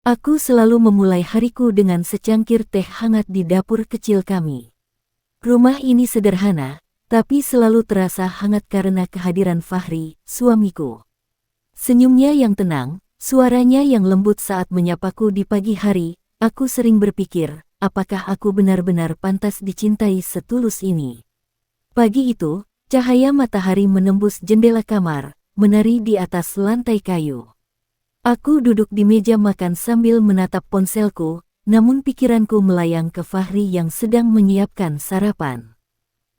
Aku selalu memulai hariku dengan secangkir teh hangat di dapur kecil kami. Rumah ini sederhana, tapi selalu terasa hangat karena kehadiran Fahri, suamiku. Senyumnya yang tenang, suaranya yang lembut saat menyapaku di pagi hari, aku sering berpikir, apakah aku benar-benar pantas dicintai setulus ini. Pagi itu, cahaya matahari menembus jendela kamar, menari di atas lantai kayu. Aku duduk di meja makan sambil menatap ponselku, namun pikiranku melayang ke Fahri yang sedang menyiapkan sarapan.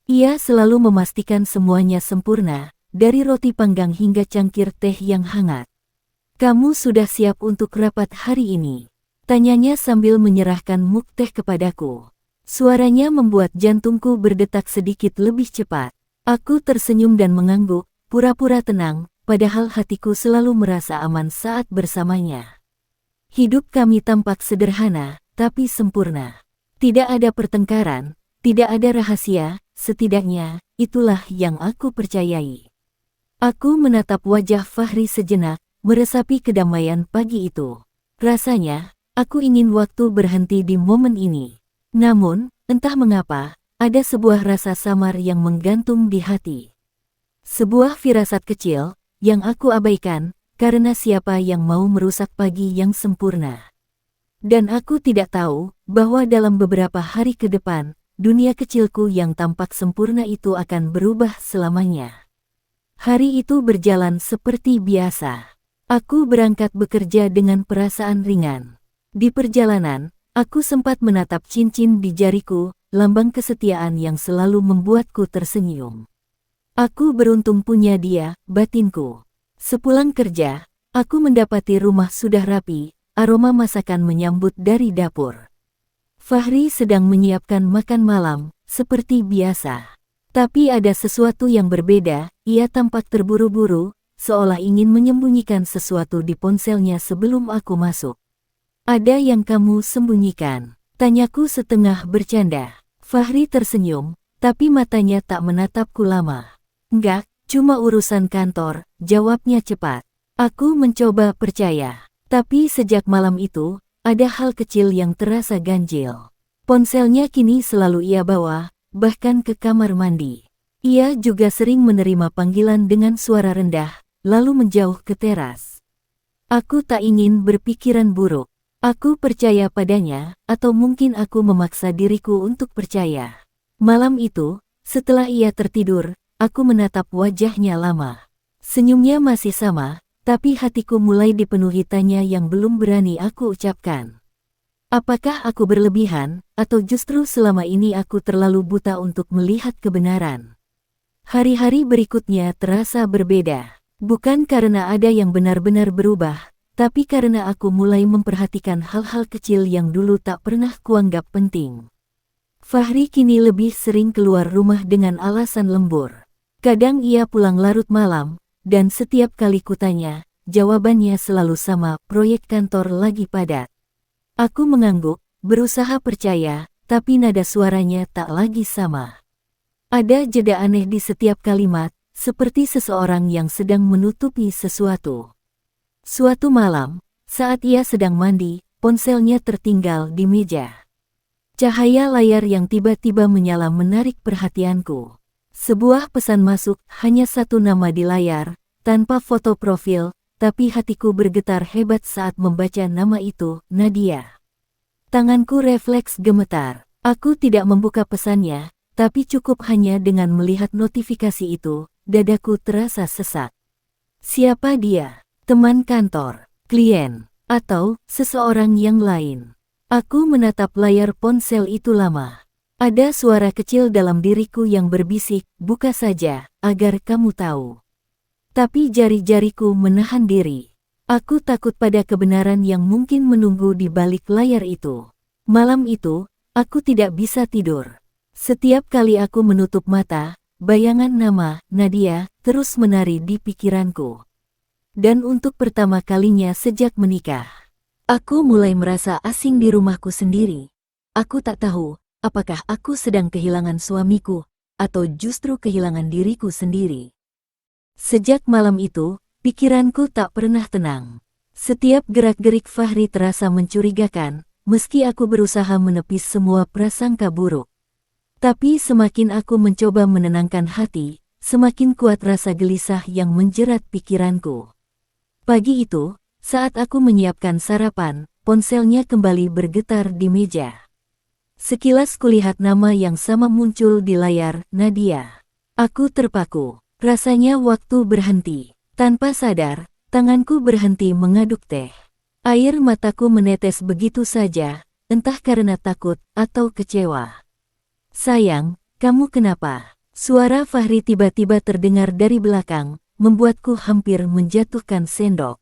Ia selalu memastikan semuanya sempurna, dari roti panggang hingga cangkir teh yang hangat. "Kamu sudah siap untuk rapat hari ini?" tanyanya sambil menyerahkan muk teh kepadaku. Suaranya membuat jantungku berdetak sedikit lebih cepat. Aku tersenyum dan mengangguk, pura-pura tenang, padahal hatiku selalu merasa aman saat bersamanya. Hidup kami tampak sederhana, tapi sempurna. Tidak ada pertengkaran, tidak ada rahasia, setidaknya, itulah yang aku percayai. Aku menatap wajah Fahri sejenak, meresapi kedamaian pagi itu. Rasanya, aku ingin waktu berhenti di momen ini. Namun, entah mengapa, ada sebuah rasa samar yang menggantung di hati. Sebuah firasat kecil, yang aku abaikan, karena siapa yang mau merusak pagi yang sempurna. Dan aku tidak tahu, bahwa dalam beberapa hari ke depan, dunia kecilku yang tampak sempurna itu akan berubah selamanya. Hari itu berjalan seperti biasa. Aku berangkat bekerja dengan perasaan ringan. Di perjalanan, aku sempat menatap cincin di jariku, lambang kesetiaan yang selalu membuatku tersenyum. Aku beruntung punya dia, batinku. Sepulang kerja, aku mendapati rumah sudah rapi, aroma masakan menyambut dari dapur. Fahri sedang menyiapkan makan malam, seperti biasa. Tapi ada sesuatu yang berbeda, ia tampak terburu-buru, seolah ingin menyembunyikan sesuatu di ponselnya sebelum aku masuk. "Ada yang kamu sembunyikan?" tanyaku setengah bercanda. Fahri tersenyum, tapi matanya tak menatapku lama. "Enggak, cuma urusan kantor," jawabnya cepat. Aku mencoba percaya, tapi sejak malam itu, ada hal kecil yang terasa ganjil. Ponselnya kini selalu ia bawa, bahkan ke kamar mandi. Ia juga sering menerima panggilan dengan suara rendah, lalu menjauh ke teras. Aku tak ingin berpikiran buruk. Aku percaya padanya, atau mungkin aku memaksa diriku untuk percaya. Malam itu, setelah ia tertidur, aku menatap wajahnya lama. Senyumnya masih sama, tapi hatiku mulai dipenuhi tanya yang belum berani aku ucapkan. Apakah aku berlebihan, atau justru selama ini aku terlalu buta untuk melihat kebenaran? Hari-hari berikutnya terasa berbeda. Bukan karena ada yang benar-benar berubah, tapi karena aku mulai memperhatikan hal-hal kecil yang dulu tak pernah kuanggap penting. Fahri kini lebih sering keluar rumah dengan alasan lembur. Kadang ia pulang larut malam, dan setiap kali kutanya, jawabannya selalu sama, proyek kantor lagi padat. Aku mengangguk, berusaha percaya, tapi nada suaranya tak lagi sama. Ada jeda aneh di setiap kalimat, seperti seseorang yang sedang menutupi sesuatu. Suatu malam, saat ia sedang mandi, ponselnya tertinggal di meja. Cahaya layar yang tiba-tiba menyala menarik perhatianku. Sebuah pesan masuk, hanya satu nama di layar, tanpa foto profil, tapi hatiku bergetar hebat saat membaca nama itu, Nadia. Tanganku refleks gemetar. Aku tidak membuka pesannya, tapi cukup hanya dengan melihat notifikasi itu, dadaku terasa sesak. Siapa dia? Teman kantor, klien, atau seseorang yang lain? Aku menatap layar ponsel itu lama. Ada suara kecil dalam diriku yang berbisik, "Buka saja, agar kamu tahu." Tapi jari-jariku menahan diri. Aku takut pada kebenaran yang mungkin menunggu di balik layar itu. Malam itu, aku tidak bisa tidur. Setiap kali aku menutup mata, bayangan nama Nadia terus menari di pikiranku. Dan untuk pertama kalinya sejak menikah, aku mulai merasa asing di rumahku sendiri. Aku tak tahu, apakah aku sedang kehilangan suamiku, atau justru kehilangan diriku sendiri. Sejak malam itu, pikiranku tak pernah tenang. Setiap gerak-gerik Fahri terasa mencurigakan, meski aku berusaha menepis semua prasangka buruk. Tapi semakin aku mencoba menenangkan hati, semakin kuat rasa gelisah yang menjerat pikiranku. Pagi itu, saat aku menyiapkan sarapan, ponselnya kembali bergetar di meja. Sekilas kulihat nama yang sama muncul di layar, Nadia. Aku terpaku. Rasanya waktu berhenti. Tanpa sadar, tanganku berhenti mengaduk teh. Air mataku menetes begitu saja, entah karena takut atau kecewa. Sayang, kamu kenapa? Suara Fahri tiba-tiba terdengar dari belakang, membuatku hampir menjatuhkan sendok.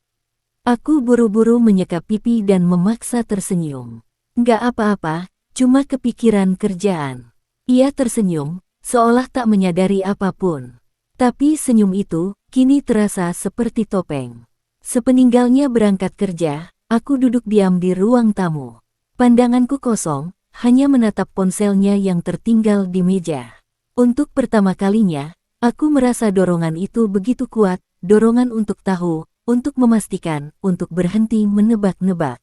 Aku buru-buru menyeka pipi dan memaksa tersenyum. Nggak apa-apa, cuma kepikiran kerjaan. Ia tersenyum, seolah tak menyadari apapun. Tapi senyum itu, kini terasa seperti topeng. Sepeninggalnya berangkat kerja, aku duduk diam di ruang tamu. Pandanganku kosong, hanya menatap ponselnya yang tertinggal di meja. Untuk pertama kalinya, aku merasa dorongan itu begitu kuat, dorongan untuk tahu, untuk memastikan, untuk berhenti menebak-nebak.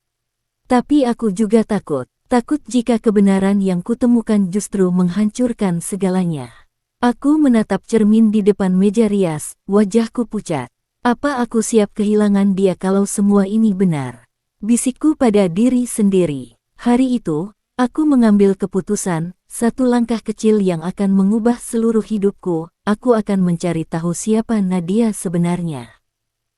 Tapi aku juga takut. Takut jika kebenaran yang kutemukan justru menghancurkan segalanya. Aku menatap cermin di depan meja rias, wajahku pucat. Apa aku siap kehilangan dia kalau semua ini benar? Bisikku pada diri sendiri. Hari itu, aku mengambil keputusan, satu langkah kecil yang akan mengubah seluruh hidupku. Aku akan mencari tahu siapa Nadia sebenarnya.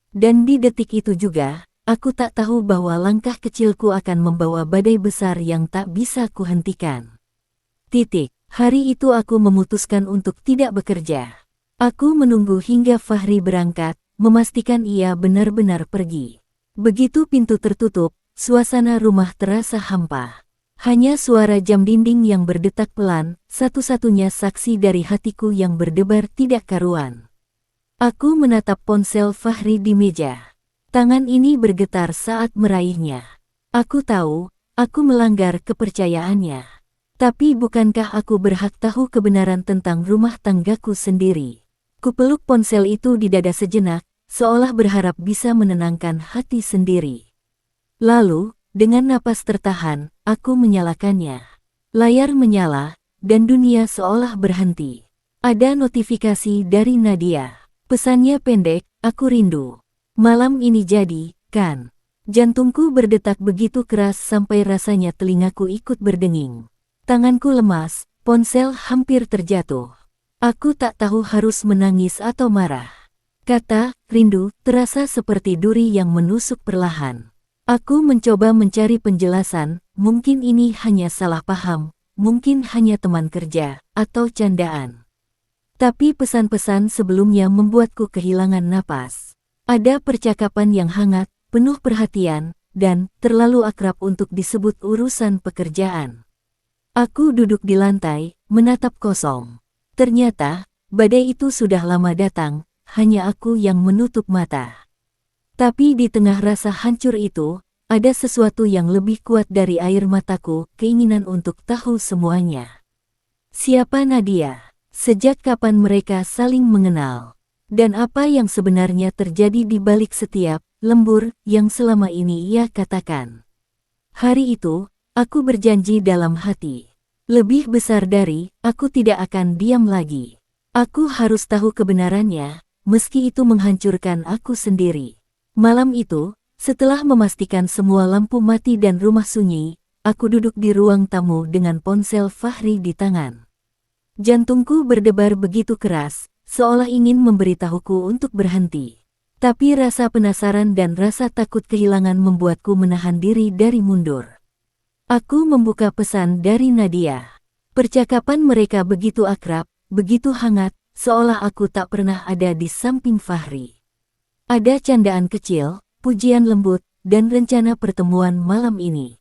Dan di detik itu juga, aku tak tahu bahwa langkah kecilku akan membawa badai besar yang tak bisa kuhentikan. Hari itu aku memutuskan untuk tidak bekerja. Aku menunggu hingga Fahri berangkat, memastikan ia benar-benar pergi. Begitu pintu tertutup, suasana rumah terasa hampa. Hanya suara jam dinding yang berdetak pelan, satu-satunya saksi dari hatiku yang berdebar tidak karuan. Aku menatap ponsel Fahri di meja. Tangan ini bergetar saat meraihnya. Aku tahu, aku melanggar kepercayaannya. Tapi bukankah aku berhak tahu kebenaran tentang rumah tanggaku sendiri? Kupeluk ponsel itu di dada sejenak, seolah berharap bisa menenangkan hati sendiri. Lalu, dengan napas tertahan, aku menyalakannya. Layar menyala, dan dunia seolah berhenti. Ada notifikasi dari Nadia. Pesannya pendek, aku rindu. Malam ini jadi, kan? Jantungku berdetak begitu keras sampai rasanya telingaku ikut berdenging. Tanganku lemas, ponsel hampir terjatuh. Aku tak tahu harus menangis atau marah. Kata, rindu, terasa seperti duri yang menusuk perlahan. Aku mencoba mencari penjelasan, mungkin ini hanya salah paham, mungkin hanya teman kerja, atau candaan. Tapi pesan-pesan sebelumnya membuatku kehilangan napas. Ada percakapan yang hangat, penuh perhatian, dan terlalu akrab untuk disebut urusan pekerjaan. Aku duduk di lantai, menatap kosong. Ternyata, badai itu sudah lama datang, hanya aku yang menutup mata. Tapi di tengah rasa hancur itu, ada sesuatu yang lebih kuat dari air mataku, keinginan untuk tahu semuanya. Siapa Nadia? Sejak kapan mereka saling mengenal? Dan apa yang sebenarnya terjadi di balik setiap lembur yang selama ini ia katakan. Hari itu, aku berjanji dalam hati. Lebih besar dari, aku tidak akan diam lagi. Aku harus tahu kebenarannya, meski itu menghancurkan aku sendiri. Malam itu, setelah memastikan semua lampu mati dan rumah sunyi, aku duduk di ruang tamu dengan ponsel Fahri di tangan. Jantungku berdebar begitu keras, seolah ingin memberitahuku untuk berhenti. Tapi rasa penasaran dan rasa takut kehilangan membuatku menahan diri dari mundur. Aku membuka pesan dari Nadia. Percakapan mereka begitu akrab, begitu hangat, seolah aku tak pernah ada di samping Fahri. Ada candaan kecil, pujian lembut, dan rencana pertemuan malam ini.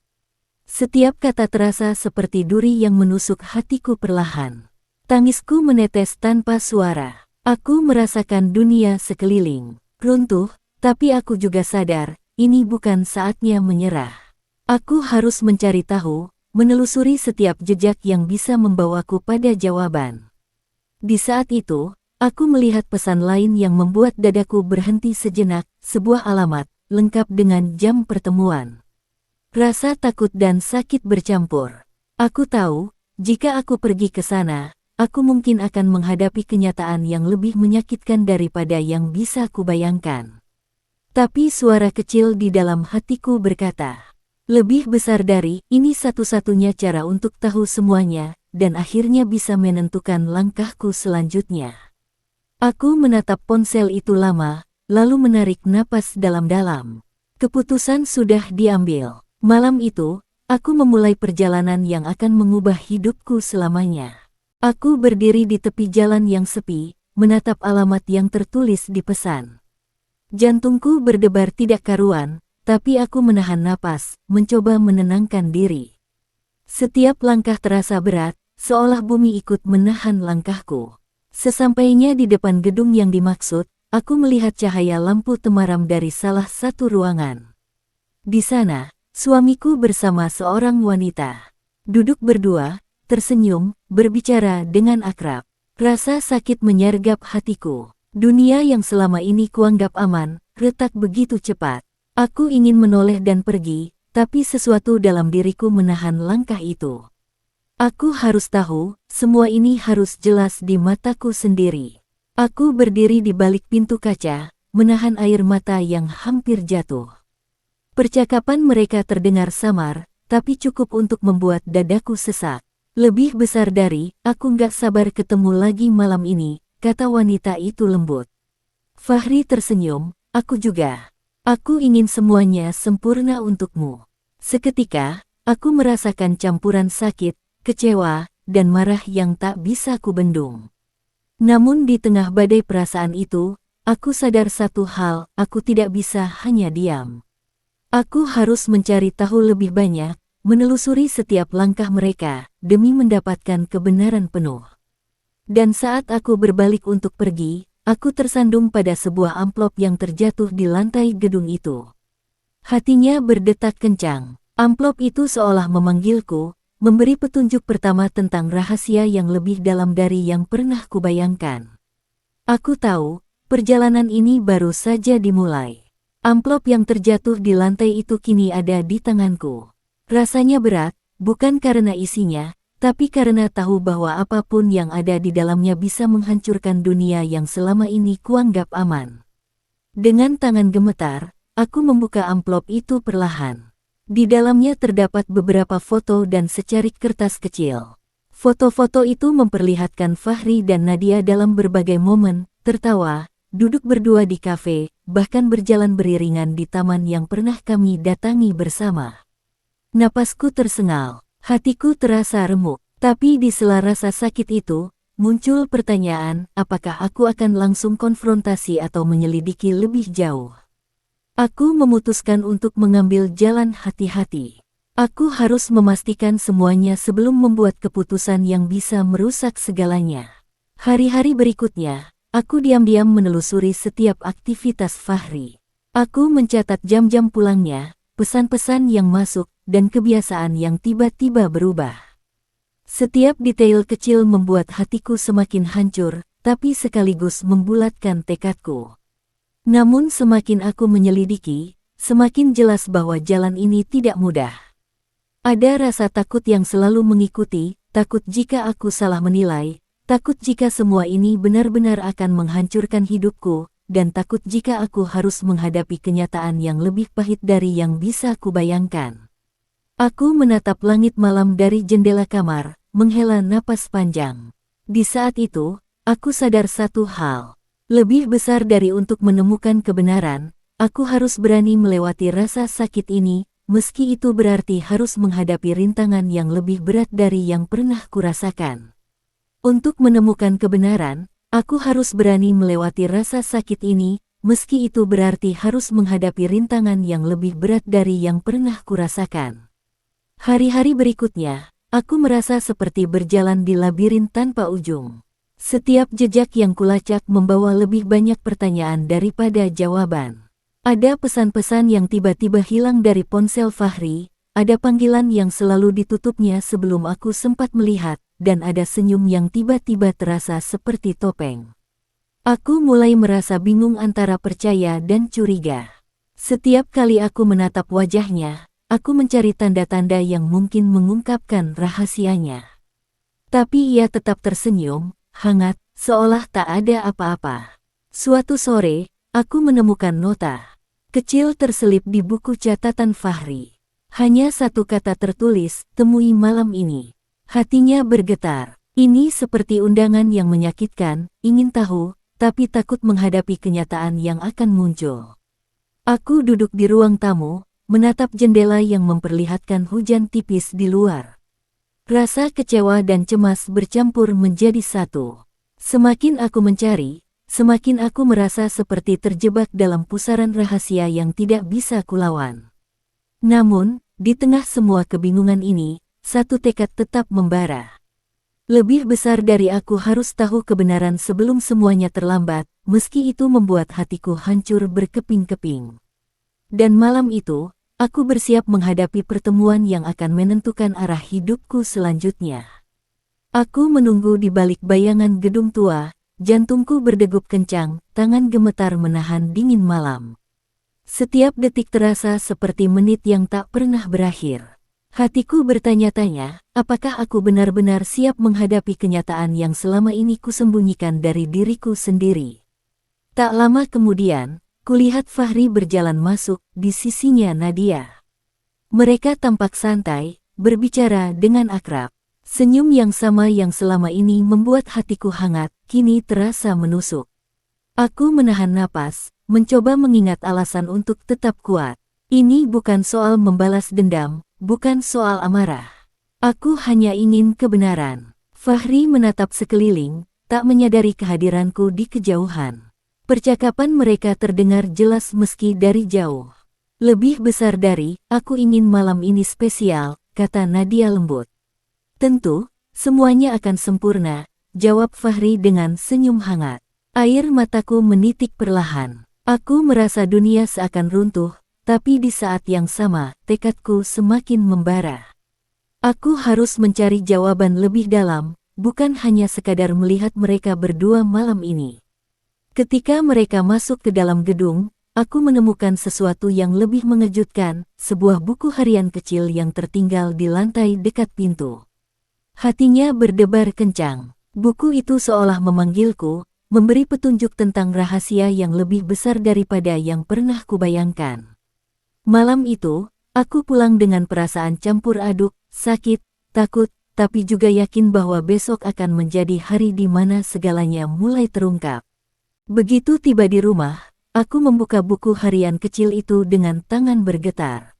Setiap kata terasa seperti duri yang menusuk hatiku perlahan. Tangisku menetes tanpa suara. Aku merasakan dunia sekeliling runtuh, tapi aku juga sadar, ini bukan saatnya menyerah. Aku harus mencari tahu, menelusuri setiap jejak yang bisa membawaku pada jawaban. Di saat itu, aku melihat pesan lain yang membuat dadaku berhenti sejenak, sebuah alamat, lengkap dengan jam pertemuan. Rasa takut dan sakit bercampur. Aku tahu, jika aku pergi ke sana, aku mungkin akan menghadapi kenyataan yang lebih menyakitkan daripada yang bisa kubayangkan. Tapi suara kecil di dalam hatiku berkata, lebih besar dari ini satu-satunya cara untuk tahu semuanya, dan akhirnya bisa menentukan langkahku selanjutnya. Aku menatap ponsel itu lama, lalu menarik napas dalam-dalam. Keputusan sudah diambil. Malam itu, aku memulai perjalanan yang akan mengubah hidupku selamanya. Aku berdiri di tepi jalan yang sepi, menatap alamat yang tertulis di pesan. Jantungku berdebar tidak karuan, tapi aku menahan napas, mencoba menenangkan diri. Setiap langkah terasa berat, seolah bumi ikut menahan langkahku. Sesampainya di depan gedung yang dimaksud, aku melihat cahaya lampu temaram dari salah satu ruangan. Di sana, suamiku bersama seorang wanita. Duduk berdua, tersenyum, berbicara dengan akrab. Rasa sakit menyergap hatiku. Dunia yang selama ini kuanggap aman, retak begitu cepat. Aku ingin menoleh dan pergi, tapi sesuatu dalam diriku menahan langkah itu. Aku harus tahu, semua ini harus jelas di mataku sendiri. Aku berdiri di balik pintu kaca, menahan air mata yang hampir jatuh. Percakapan mereka terdengar samar, tapi cukup untuk membuat dadaku sesak. Lebih besar dari, aku nggak sabar ketemu lagi malam ini, kata wanita itu lembut. Fahri tersenyum, aku juga. Aku ingin semuanya sempurna untukmu. Seketika, aku merasakan campuran sakit, kecewa, dan marah yang tak bisa kubendung. Namun di tengah badai perasaan itu, aku sadar satu hal, aku tidak bisa hanya diam. Aku harus mencari tahu lebih banyak, menelusuri setiap langkah mereka, demi mendapatkan kebenaran penuh. Dan saat aku berbalik untuk pergi, aku tersandung pada sebuah amplop yang terjatuh di lantai gedung itu. Hatinya berdetak kencang. Amplop itu seolah memanggilku, memberi petunjuk pertama tentang rahasia yang lebih dalam dari yang pernah kubayangkan. Aku tahu, perjalanan ini baru saja dimulai. Amplop yang terjatuh di lantai itu kini ada di tanganku. Rasanya berat, bukan karena isinya, tapi karena tahu bahwa apapun yang ada di dalamnya bisa menghancurkan dunia yang selama ini kuanggap aman. Dengan tangan gemetar, aku membuka amplop itu perlahan. Di dalamnya terdapat beberapa foto dan secarik kertas kecil. Foto-foto itu memperlihatkan Fahri dan Nadia dalam berbagai momen, tertawa, duduk berdua di kafe, bahkan berjalan beriringan di taman yang pernah kami datangi bersama. Napasku tersengal, hatiku terasa remuk, tapi di sela rasa sakit itu, muncul pertanyaan, apakah aku akan langsung konfrontasi atau menyelidiki lebih jauh. Aku memutuskan untuk mengambil jalan hati-hati. Aku harus memastikan semuanya sebelum membuat keputusan yang bisa merusak segalanya. Hari-hari berikutnya, aku diam-diam menelusuri setiap aktivitas Fahri. Aku mencatat jam-jam pulangnya, pesan-pesan yang masuk, dan kebiasaan yang tiba-tiba berubah. Setiap detail kecil membuat hatiku semakin hancur, tapi sekaligus membulatkan tekadku. Namun semakin aku menyelidiki, semakin jelas bahwa jalan ini tidak mudah. Ada rasa takut yang selalu mengikuti, takut jika aku salah menilai, takut jika semua ini benar-benar akan menghancurkan hidupku, dan takut jika aku harus menghadapi kenyataan yang lebih pahit dari yang bisa kubayangkan. Aku menatap langit malam dari jendela kamar, menghela napas panjang. Di saat itu, aku sadar satu hal. Lebih besar dari untuk menemukan kebenaran, aku harus berani melewati rasa sakit ini, meski itu berarti harus menghadapi rintangan yang lebih berat dari yang pernah kurasakan. Untuk menemukan kebenaran, aku harus berani melewati rasa sakit ini, meski itu berarti harus menghadapi rintangan yang lebih berat dari yang pernah kurasakan. Hari-hari berikutnya, aku merasa seperti berjalan di labirin tanpa ujung. Setiap jejak yang kulacak membawa lebih banyak pertanyaan daripada jawaban. Ada pesan-pesan yang tiba-tiba hilang dari ponsel Fahri, ada panggilan yang selalu ditutupnya sebelum aku sempat melihat, dan ada senyum yang tiba-tiba terasa seperti topeng. Aku mulai merasa bingung antara percaya dan curiga. Setiap kali aku menatap wajahnya, aku mencari tanda-tanda yang mungkin mengungkapkan rahasianya. Tapi ia tetap tersenyum, hangat, seolah tak ada apa-apa. Suatu sore, aku menemukan nota kecil terselip di buku catatan Fahri. Hanya satu kata tertulis, temui malam ini. Hatinya bergetar. Ini seperti undangan yang menyakitkan, ingin tahu, tapi takut menghadapi kenyataan yang akan muncul. Aku duduk di ruang tamu, menatap jendela yang memperlihatkan hujan tipis di luar. Rasa kecewa dan cemas bercampur menjadi satu. Semakin aku mencari, semakin aku merasa seperti terjebak dalam pusaran rahasia yang tidak bisa kulawan. Namun, di tengah semua kebingungan ini, satu tekad tetap membara. Lebih besar dari aku harus tahu kebenaran sebelum semuanya terlambat, meski itu membuat hatiku hancur berkeping-keping. Dan malam itu, aku bersiap menghadapi pertemuan yang akan menentukan arah hidupku selanjutnya. Aku menunggu di balik bayangan gedung tua, jantungku berdegup kencang, tangan gemetar menahan dingin malam. Setiap detik terasa seperti menit yang tak pernah berakhir. Hatiku bertanya-tanya, apakah aku benar-benar siap menghadapi kenyataan yang selama ini kusembunyikan dari diriku sendiri. Tak lama kemudian, kulihat Fahri berjalan masuk, di sisinya Nadia. Mereka tampak santai, berbicara dengan akrab. Senyum yang sama yang selama ini membuat hatiku hangat, kini terasa menusuk. Aku menahan napas, mencoba mengingat alasan untuk tetap kuat. Ini bukan soal membalas dendam, bukan soal amarah. Aku hanya ingin kebenaran. Fahri menatap sekeliling, tak menyadari kehadiranku di kejauhan. Percakapan mereka terdengar jelas meski dari jauh. Lebih besar dari, aku ingin malam ini spesial, kata Nadia lembut. Tentu, semuanya akan sempurna, jawab Fahri dengan senyum hangat. Air mataku menitik perlahan. Aku merasa dunia seakan runtuh, tapi di saat yang sama, tekadku semakin membara. Aku harus mencari jawaban lebih dalam, bukan hanya sekadar melihat mereka berdua malam ini. Ketika mereka masuk ke dalam gedung, aku menemukan sesuatu yang lebih mengejutkan, sebuah buku harian kecil yang tertinggal di lantai dekat pintu. Hatinya berdebar kencang. Buku itu seolah memanggilku, memberi petunjuk tentang rahasia yang lebih besar daripada yang pernah kubayangkan. Malam itu, aku pulang dengan perasaan campur aduk, sakit, takut, tapi juga yakin bahwa besok akan menjadi hari di mana segalanya mulai terungkap. Begitu tiba di rumah, aku membuka buku harian kecil itu dengan tangan bergetar.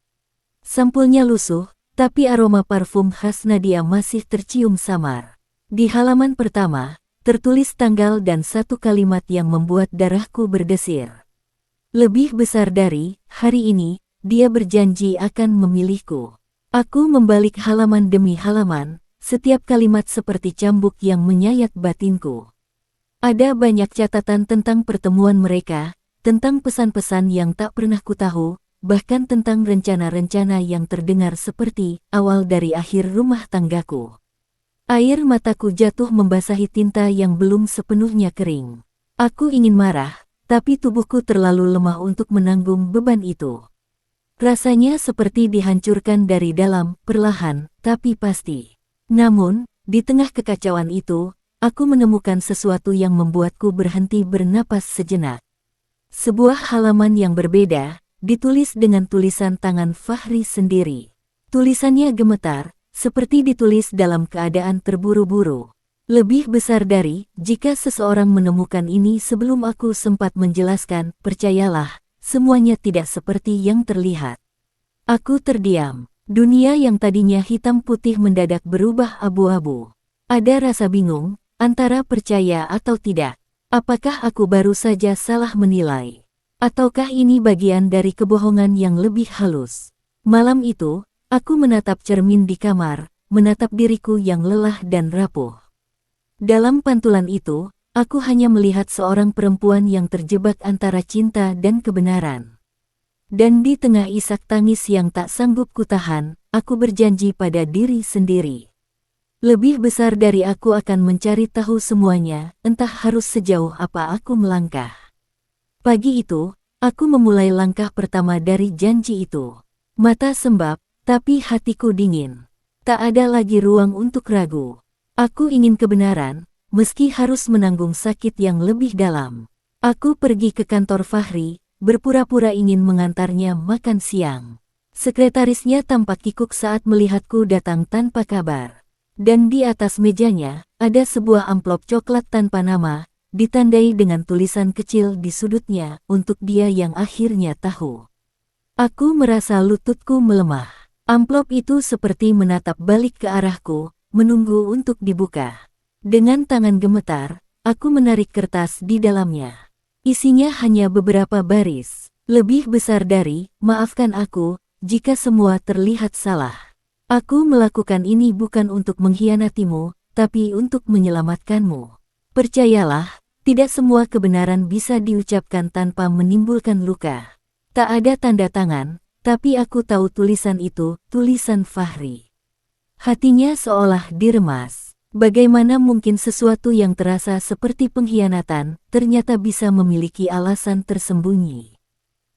Sampulnya lusuh, tapi aroma parfum khas Nadia masih tercium samar. Di halaman pertama, tertulis tanggal dan satu kalimat yang membuat darahku berdesir. Lebih besar dari, hari ini, dia berjanji akan memilihku. Aku membalik halaman demi halaman, setiap kalimat seperti cambuk yang menyayat batinku. Ada banyak catatan tentang pertemuan mereka, tentang pesan-pesan yang tak pernah kutahu, bahkan tentang rencana-rencana yang terdengar seperti awal dari akhir rumah tanggaku. Air mataku jatuh membasahi tinta yang belum sepenuhnya kering. Aku ingin marah, tapi tubuhku terlalu lemah untuk menanggung beban itu. Rasanya seperti dihancurkan dari dalam, perlahan, tapi pasti. Namun, di tengah kekacauan itu, aku menemukan sesuatu yang membuatku berhenti bernapas sejenak. Sebuah halaman yang berbeda, ditulis dengan tulisan tangan Fahri sendiri. Tulisannya gemetar, seperti ditulis dalam keadaan terburu-buru. Lebih besar dari, jika seseorang menemukan ini sebelum aku sempat menjelaskan, percayalah, semuanya tidak seperti yang terlihat. Aku terdiam. Dunia yang tadinya hitam putih mendadak berubah abu-abu. Ada rasa bingung, antara percaya atau tidak. Apakah aku baru saja salah menilai? Ataukah ini bagian dari kebohongan yang lebih halus? Malam itu, aku menatap cermin di kamar, menatap diriku yang lelah dan rapuh. Dalam pantulan itu, aku hanya melihat seorang perempuan yang terjebak antara cinta dan kebenaran. Dan di tengah isak tangis yang tak sanggup kutahan, aku berjanji pada diri sendiri. Lebih besar dari aku akan mencari tahu semuanya, entah harus sejauh apa aku melangkah. Pagi itu, Aku memulai langkah pertama dari janji itu. Mata sembab, tapi hatiku dingin. Tak ada lagi ruang untuk ragu. Aku ingin kebenaran, meski harus menanggung sakit yang lebih dalam. Aku pergi ke kantor Fahri, berpura-pura ingin mengantarnya makan siang. Sekretarisnya tampak kikuk saat melihatku datang tanpa kabar. Dan di atas mejanya, ada sebuah amplop coklat tanpa nama, ditandai dengan tulisan kecil di sudutnya untuk dia yang akhirnya tahu. Aku merasa lututku melemah. Amplop itu seperti menatap balik ke arahku, menunggu untuk dibuka. Dengan tangan gemetar, aku menarik kertas di dalamnya. Isinya hanya beberapa baris. Lebih besar dari, "Maafkan aku, jika semua terlihat salah. Aku melakukan ini bukan untuk mengkhianatimu, tapi untuk menyelamatkanmu. Percayalah, tidak semua kebenaran bisa diucapkan tanpa menimbulkan luka." Tak ada tanda tangan, tapi aku tahu tulisan itu, tulisan Fahri. Hatinya seolah diremas. Bagaimana mungkin sesuatu yang terasa seperti pengkhianatan, ternyata bisa memiliki alasan tersembunyi.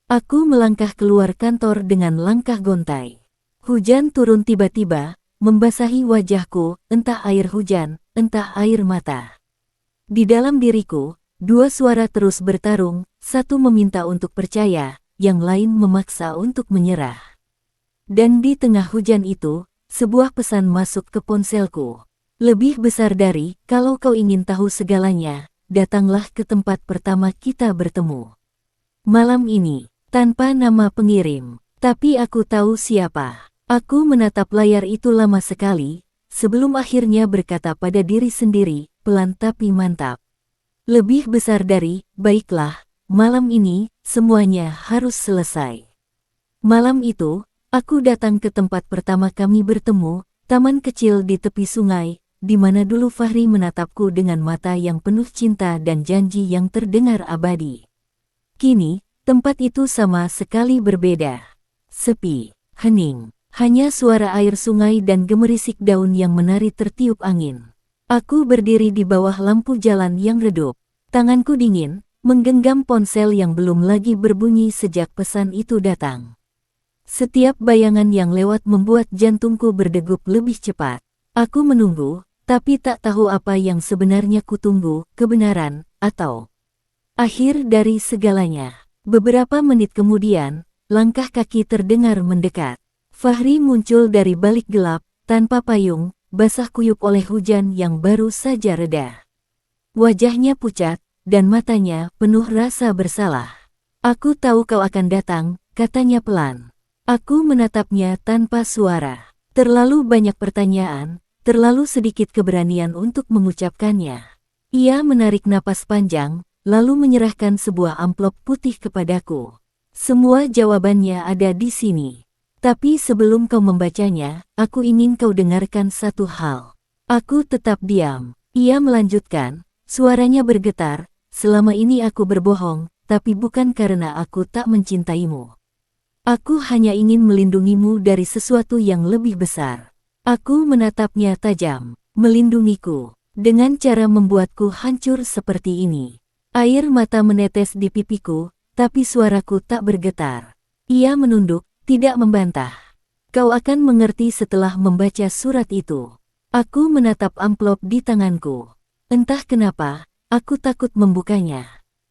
Aku melangkah keluar kantor dengan langkah gontai. Hujan turun tiba-tiba, membasahi wajahku, entah air hujan, entah air mata. Di dalam diriku, dua suara terus bertarung, satu meminta untuk percaya, yang lain memaksa untuk menyerah. Dan di tengah hujan itu, sebuah pesan masuk ke ponselku. "Lebih besar dari, kalau kau ingin tahu segalanya, datanglah ke tempat pertama kita bertemu. Malam ini." Tanpa nama pengirim, tapi aku tahu siapa. Aku menatap layar itu lama sekali, sebelum akhirnya berkata pada diri sendiri, pelan tapi mantap. "Lebih besar dari, baiklah, malam ini, semuanya harus selesai." Malam itu, aku datang ke tempat pertama kami bertemu, taman kecil di tepi sungai, di mana dulu Fahri menatapku dengan mata yang penuh cinta dan janji yang terdengar abadi. Kini, tempat itu sama sekali berbeda. Sepi, hening, hanya suara air sungai dan gemerisik daun yang menari tertiup angin. Aku berdiri di bawah lampu jalan yang redup. Tanganku dingin, menggenggam ponsel yang belum lagi berbunyi sejak pesan itu datang. Setiap bayangan yang lewat membuat jantungku berdegup lebih cepat. Aku menunggu, tapi tak tahu apa yang sebenarnya kutunggu, kebenaran, atau akhir dari segalanya. Beberapa menit kemudian, langkah kaki terdengar mendekat. Fahri muncul dari balik gelap, tanpa payung, basah kuyup oleh hujan yang baru saja reda. Wajahnya pucat, dan matanya penuh rasa bersalah. "Aku tahu kau akan datang," katanya pelan. Aku menatapnya tanpa suara. Terlalu banyak pertanyaan, terlalu sedikit keberanian untuk mengucapkannya. Ia menarik napas panjang, lalu menyerahkan sebuah amplop putih kepadaku. "Semua jawabannya ada di sini. Tapi sebelum kau membacanya, aku ingin kau dengarkan satu hal." Aku tetap diam. Ia melanjutkan, suaranya bergetar, "Selama ini aku berbohong, tapi bukan karena aku tak mencintaimu. Aku hanya ingin melindungimu dari sesuatu yang lebih besar." Aku menatapnya tajam. "Melindungiku? Dengan cara membuatku hancur seperti ini?" Air mata menetes di pipiku, tapi suaraku tak bergetar. Ia menunduk, tidak membantah. "Kau akan mengerti setelah membaca surat itu." Aku menatap amplop di tanganku. Entah kenapa, aku takut membukanya.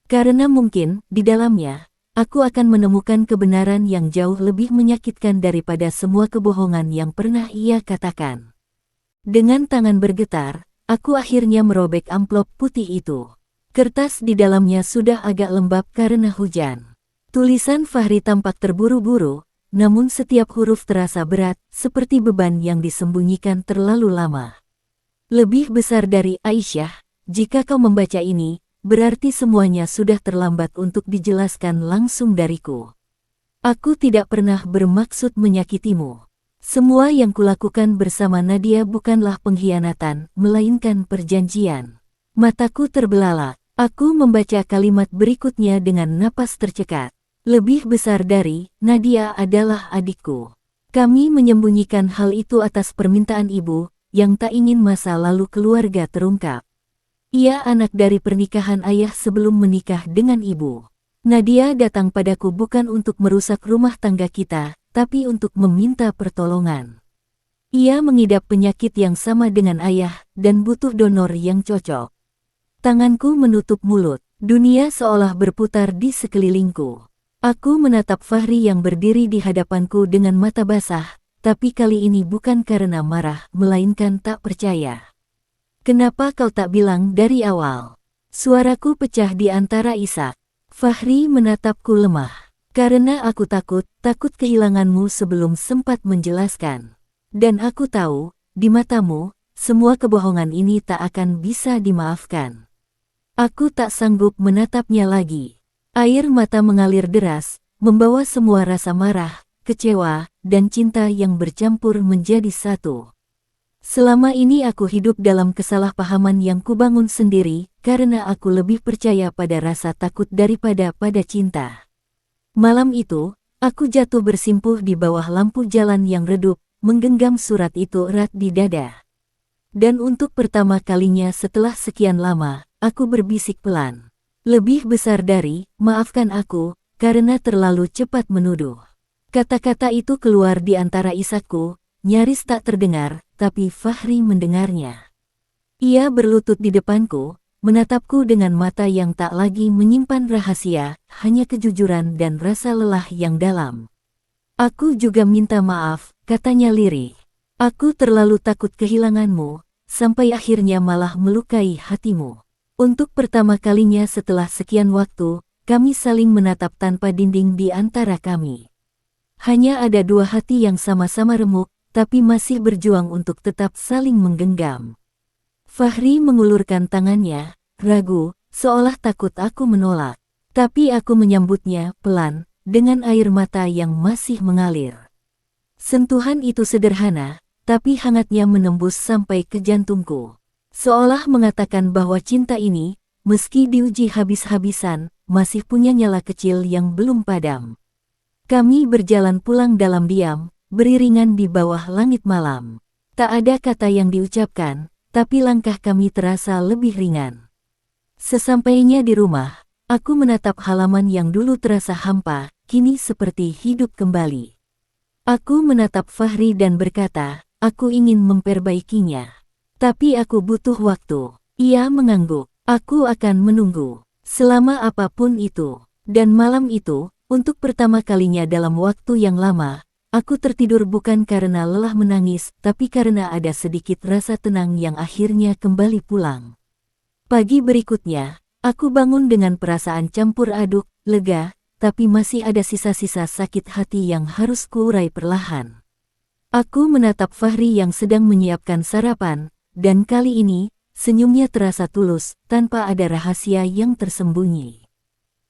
Karena mungkin, di dalamnya, aku akan menemukan kebenaran yang jauh lebih menyakitkan daripada semua kebohongan yang pernah ia katakan. Dengan tangan bergetar, aku akhirnya merobek amplop putih itu. Kertas di dalamnya sudah agak lembab karena hujan. Tulisan Fahri tampak terburu-buru, namun setiap huruf terasa berat, seperti beban yang disembunyikan terlalu lama. "Lebih besar dari, Aisyah, jika kau membaca ini, berarti semuanya sudah terlambat untuk dijelaskan langsung dariku. Aku tidak pernah bermaksud menyakitimu. Semua yang kulakukan bersama Nadia bukanlah pengkhianatan, melainkan perjanjian." Mataku terbelalak. Aku membaca kalimat berikutnya dengan napas tercekat. "Lebih besar dari, Nadia adalah adikku. Kami menyembunyikan hal itu atas permintaan ibu, yang tak ingin masa lalu keluarga terungkap. Ia anak dari pernikahan ayah sebelum menikah dengan ibu. Nadia datang padaku bukan untuk merusak rumah tangga kita, tapi untuk meminta pertolongan. Ia mengidap penyakit yang sama dengan ayah dan butuh donor yang cocok. Tanganku menutup mulut, dunia seolah berputar di sekelilingku. Aku menatap Fahri yang berdiri di hadapanku dengan mata basah, tapi kali ini bukan karena marah, melainkan tak percaya. "Kenapa kau tak bilang dari awal?" Suaraku pecah di antara isak. Fahri menatapku lemah. "Karena aku takut kehilanganmu sebelum sempat menjelaskan. Dan aku tahu, di matamu, semua kebohongan ini tak akan bisa dimaafkan." Aku tak sanggup menatapnya lagi. Air mata mengalir deras, membawa semua rasa marah, kecewa, dan cinta yang bercampur menjadi satu. Selama ini aku hidup dalam kesalahpahaman yang kubangun sendiri, karena aku lebih percaya pada rasa takut daripada pada cinta. Malam itu, aku jatuh bersimpuh di bawah lampu jalan yang redup, menggenggam surat itu erat di dada. Dan untuk pertama kalinya setelah sekian lama, aku berbisik pelan. Lebih besar dari, "Maafkan aku, karena terlalu cepat menuduh." Kata-kata itu keluar di antara isakku, nyaris tak terdengar, tapi Fahri mendengarnya. Ia berlutut di depanku, menatapku dengan mata yang tak lagi menyimpan rahasia, hanya kejujuran dan rasa lelah yang dalam. "Aku juga minta maaf," katanya lirih. "Aku terlalu takut kehilanganmu, sampai akhirnya malah melukai hatimu." Untuk pertama kalinya setelah sekian waktu, kami saling menatap tanpa dinding di antara kami. Hanya ada dua hati yang sama-sama remuk, tapi masih berjuang untuk tetap saling menggenggam. Fahri mengulurkan tangannya, ragu, seolah takut aku menolak. Tapi aku menyambutnya, pelan, dengan air mata yang masih mengalir. Sentuhan itu sederhana, tapi hangatnya menembus sampai ke jantungku. Seolah mengatakan bahwa cinta ini, meski diuji habis-habisan, masih punya nyala kecil yang belum padam. Kami berjalan pulang dalam diam, beriringan di bawah langit malam. Tak ada kata yang diucapkan, tapi langkah kami terasa lebih ringan. Sesampainya di rumah, aku menatap halaman yang dulu terasa hampa, kini seperti hidup kembali. Aku menatap Fahri dan berkata, "Aku ingin memperbaikinya. Tapi aku butuh waktu." Ia mengangguk. "Aku akan menunggu. Selama apapun itu." Dan malam itu, untuk pertama kalinya dalam waktu yang lama, aku tertidur bukan karena lelah menangis, tapi karena ada sedikit rasa tenang yang akhirnya kembali pulang. Pagi berikutnya, aku bangun dengan perasaan campur aduk, lega, tapi masih ada sisa-sisa sakit hati yang harus kuurai perlahan. Aku menatap Fahri yang sedang menyiapkan sarapan, dan kali ini, senyumnya terasa tulus, tanpa ada rahasia yang tersembunyi.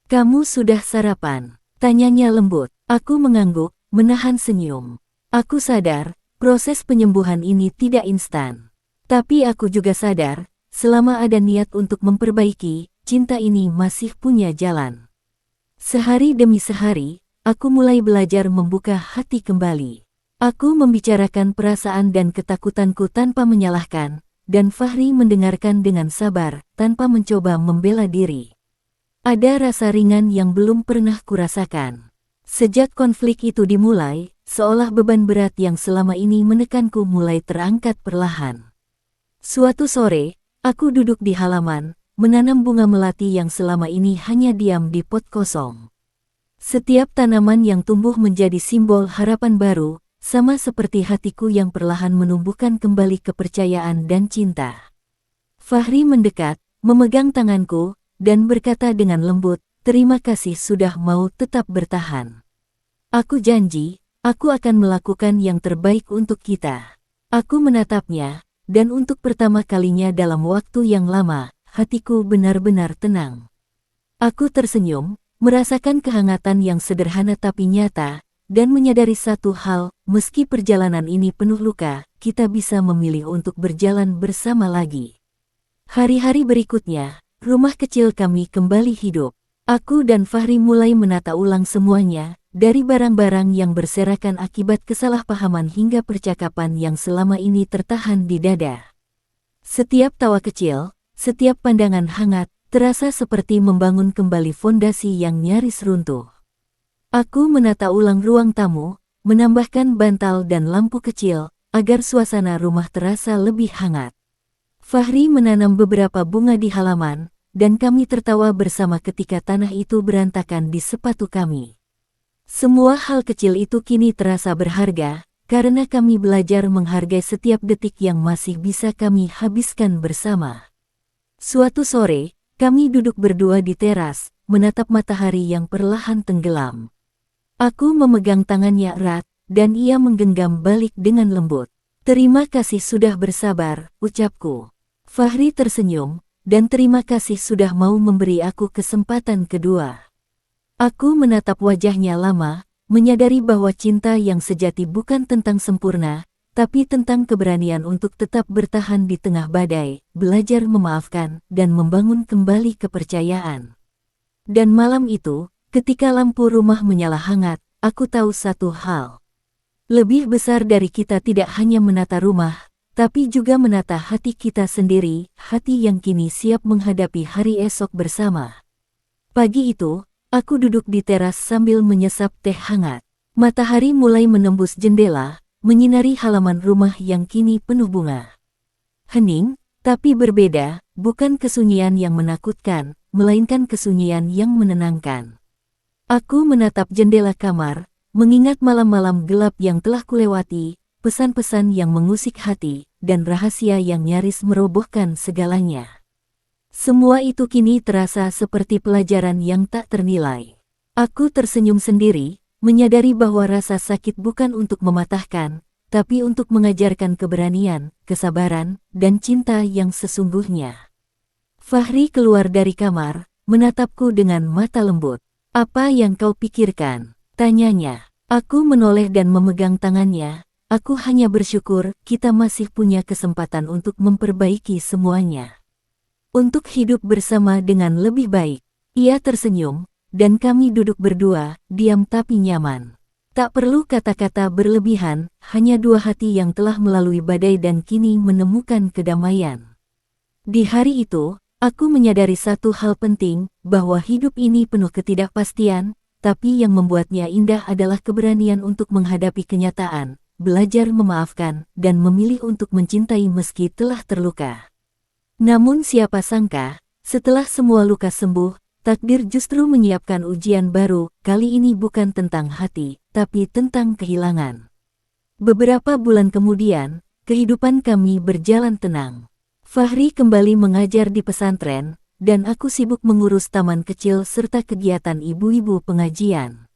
"Kamu sudah sarapan?" tanyanya lembut. Aku mengangguk, menahan senyum. Aku sadar, proses penyembuhan ini tidak instan. Tapi aku juga sadar, selama ada niat untuk memperbaiki, cinta ini masih punya jalan. Sehari demi sehari, aku mulai belajar membuka hati kembali. Aku membicarakan perasaan dan ketakutanku tanpa menyalahkan, dan Fahri mendengarkan dengan sabar, tanpa mencoba membela diri. Ada rasa ringan yang belum pernah kurasakan. Sejak konflik itu dimulai, seolah beban berat yang selama ini menekanku mulai terangkat perlahan. Suatu sore, aku duduk di halaman, menanam bunga melati yang selama ini hanya diam di pot kosong. Setiap tanaman yang tumbuh menjadi simbol harapan baru, sama seperti hatiku yang perlahan menumbuhkan kembali kepercayaan dan cinta. Fahri mendekat, memegang tanganku, dan berkata dengan lembut, "Terima kasih sudah mau tetap bertahan. Aku janji, aku akan melakukan yang terbaik untuk kita." Aku menatapnya, dan untuk pertama kalinya dalam waktu yang lama, hatiku benar-benar tenang. Aku tersenyum, merasakan kehangatan yang sederhana tapi nyata, dan menyadari satu hal, meski perjalanan ini penuh luka, kita bisa memilih untuk berjalan bersama lagi. Hari-hari berikutnya, rumah kecil kami kembali hidup. Aku dan Fahri mulai menata ulang semuanya, dari barang-barang yang berserakan akibat kesalahpahaman hingga percakapan yang selama ini tertahan di dada. Setiap tawa kecil, setiap pandangan hangat, terasa seperti membangun kembali fondasi yang nyaris runtuh. Aku menata ulang ruang tamu, menambahkan bantal dan lampu kecil, agar suasana rumah terasa lebih hangat. Fahri menanam beberapa bunga di halaman, dan kami tertawa bersama ketika tanah itu berantakan di sepatu kami. Semua hal kecil itu kini terasa berharga, karena kami belajar menghargai setiap detik yang masih bisa kami habiskan bersama. Suatu sore, kami duduk berdua di teras, menatap matahari yang perlahan tenggelam. Aku memegang tangannya erat, dan ia menggenggam balik dengan lembut. "Terima kasih sudah bersabar," ucapku. Fahri tersenyum, dan terima kasih sudah mau memberi aku kesempatan kedua. Aku menatap wajahnya lama, menyadari bahwa cinta yang sejati bukan tentang sempurna, tapi tentang keberanian untuk tetap bertahan di tengah badai, belajar memaafkan, dan membangun kembali kepercayaan. Dan malam itu, ketika lampu rumah menyala hangat, aku tahu satu hal. Lebih besar dari kita tidak hanya menata rumah, tapi juga menata hati kita sendiri, hati yang kini siap menghadapi hari esok bersama. Pagi itu, aku duduk di teras sambil menyesap teh hangat. Matahari mulai menembus jendela, menyinari halaman rumah yang kini penuh bunga. Hening, tapi berbeda, bukan kesunyian yang menakutkan, melainkan kesunyian yang menenangkan. Aku menatap jendela kamar, mengingat malam-malam gelap yang telah kulewati, pesan-pesan yang mengusik hati, dan rahasia yang nyaris merobohkan segalanya. Semua itu kini terasa seperti pelajaran yang tak ternilai. Aku tersenyum sendiri, menyadari bahwa rasa sakit bukan untuk mematahkan, tapi untuk mengajarkan keberanian, kesabaran, dan cinta yang sesungguhnya. Fahri keluar dari kamar, menatapku dengan mata lembut. "Apa yang kau pikirkan?" tanyanya. Aku menoleh dan memegang tangannya. "Aku hanya bersyukur kita masih punya kesempatan untuk memperbaiki semuanya. Untuk hidup bersama dengan lebih baik." Ia tersenyum, dan kami duduk berdua, diam tapi nyaman. Tak perlu kata-kata berlebihan, hanya dua hati yang telah melalui badai dan kini menemukan kedamaian. Di hari itu, aku menyadari satu hal penting, bahwa hidup ini penuh ketidakpastian, tapi yang membuatnya indah adalah keberanian untuk menghadapi kenyataan, belajar memaafkan, dan memilih untuk mencintai meski telah terluka. Namun siapa sangka, setelah semua luka sembuh, takdir justru menyiapkan ujian baru, kali ini bukan tentang hati, tapi tentang kehilangan. Beberapa bulan kemudian, kehidupan kami berjalan tenang. Fahri kembali mengajar di pesantren, dan aku sibuk mengurus taman kecil serta kegiatan ibu-ibu pengajian.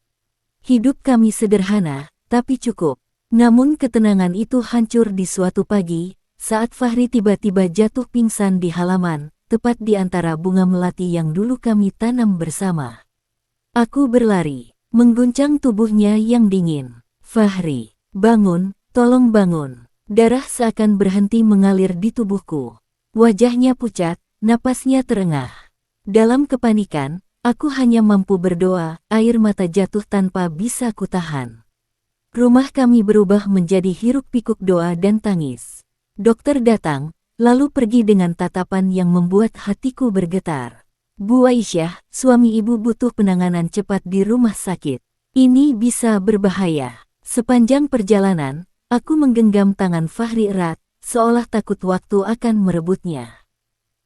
Hidup kami sederhana, tapi cukup. Namun ketenangan itu hancur di suatu pagi, saat Fahri tiba-tiba jatuh pingsan di halaman, tepat di antara bunga melati yang dulu kami tanam bersama. Aku berlari, mengguncang tubuhnya yang dingin. "Fahri, bangun, tolong bangun." Darah seakan berhenti mengalir di tubuhku. Wajahnya pucat, napasnya terengah. Dalam kepanikan, aku hanya mampu berdoa, air mata jatuh tanpa bisa kutahan. Rumah kami berubah menjadi hiruk-pikuk doa dan tangis. Dokter datang, lalu pergi dengan tatapan yang membuat hatiku bergetar. "Bu Aisyah, suami ibu butuh penanganan cepat di rumah sakit. Ini bisa berbahaya." Sepanjang perjalanan, aku menggenggam tangan Fahri erat, seolah takut waktu akan merebutnya.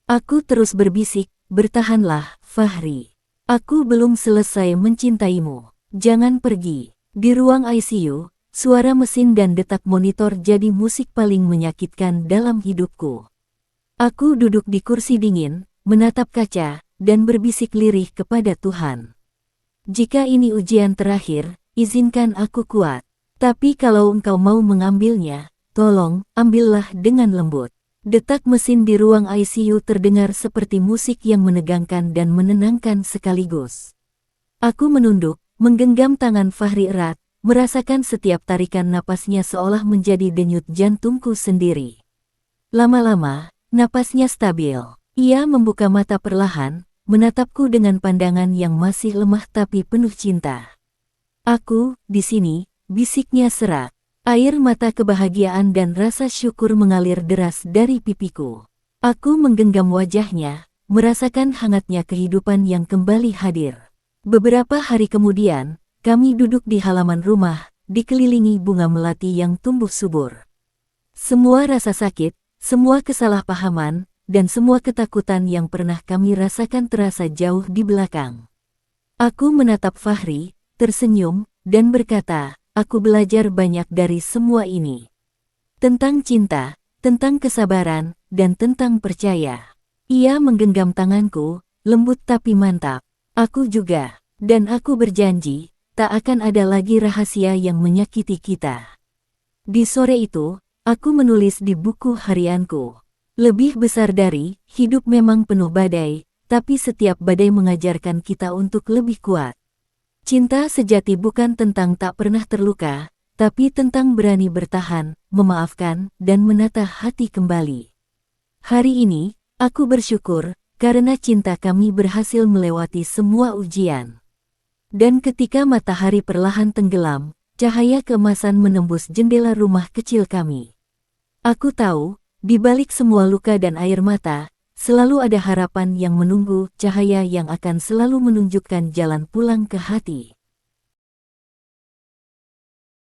Aku terus berbisik, "Bertahanlah, Fahri. Aku belum selesai mencintaimu. Jangan pergi." Di ruang ICU, suara mesin dan detak monitor jadi musik paling menyakitkan dalam hidupku. Aku duduk di kursi dingin, menatap kaca, dan berbisik lirih kepada Tuhan. "Jika ini ujian terakhir, izinkan aku kuat. Tapi kalau Engkau mau mengambilnya, tolong, ambillah dengan lembut." Detak mesin di ruang ICU terdengar seperti musik yang menegangkan dan menenangkan sekaligus. Aku menunduk, menggenggam tangan Fahri erat, merasakan setiap tarikan napasnya seolah menjadi denyut jantungku sendiri. Lama-lama, napasnya stabil. Ia membuka mata perlahan, menatapku dengan pandangan yang masih lemah tapi penuh cinta. "Aku, di sini," bisiknya serak. Air mata kebahagiaan dan rasa syukur mengalir deras dari pipiku. Aku menggenggam wajahnya, merasakan hangatnya kehidupan yang kembali hadir. Beberapa hari kemudian, kami duduk di halaman rumah, dikelilingi bunga melati yang tumbuh subur. Semua rasa sakit, semua kesalahpahaman, dan semua ketakutan yang pernah kami rasakan terasa jauh di belakang. Aku menatap Fahri, tersenyum, dan berkata, aku belajar banyak dari semua ini. Tentang cinta, tentang kesabaran, dan tentang percaya. Ia menggenggam tanganku, lembut tapi mantap. Aku juga, dan aku berjanji, tak akan ada lagi rahasia yang menyakiti kita. Di sore itu, aku menulis di buku harianku. Lebih besar dari, hidup memang penuh badai, tapi setiap badai mengajarkan kita untuk lebih kuat. Cinta sejati bukan tentang tak pernah terluka, tapi tentang berani bertahan, memaafkan, dan menata hati kembali. Hari ini, aku bersyukur, karena cinta kami berhasil melewati semua ujian. Dan ketika matahari perlahan tenggelam, cahaya keemasan menembus jendela rumah kecil kami. Aku tahu, di balik semua luka dan air mata, selalu ada harapan yang menunggu, cahaya yang akan selalu menunjukkan jalan pulang ke hati.